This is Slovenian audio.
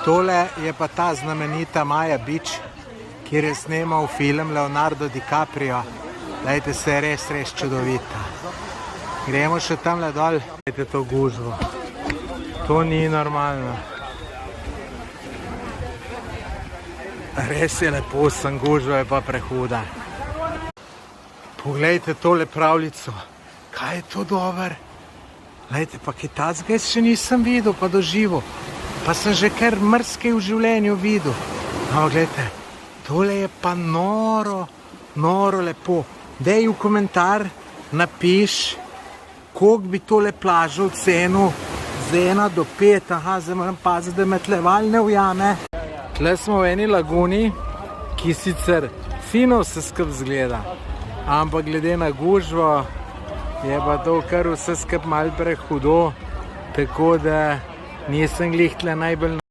Tole je pa ta znamenita Maja Beach, kjer je snemal film Leonardo DiCaprio. Dajte se, je res čudovita. Gremo še tamle dol. Dajte to gužvo. To ni normalno. Res je lepo, sem gužva je pa prehuda. Poglejte tole pravljico. Kaj je to dober? Glejte, pa Kitajska jaz še nisem videl, pa doživel. Pa sem že kar mrske v življenju videl. Ampak gledajte, tole je pa noro lepo. Dej v komentar napiš, koliko bi tole plažo cenil z 1 do 5. Aha, zdaj moram paziti, da me tleval ne ujame. Tle smo v eni laguni, ki sicer fino vse skup zgleda, ampak glede na gužvo je pa to kar vse skup malo prehudo, tako da nisem glih tle najbolj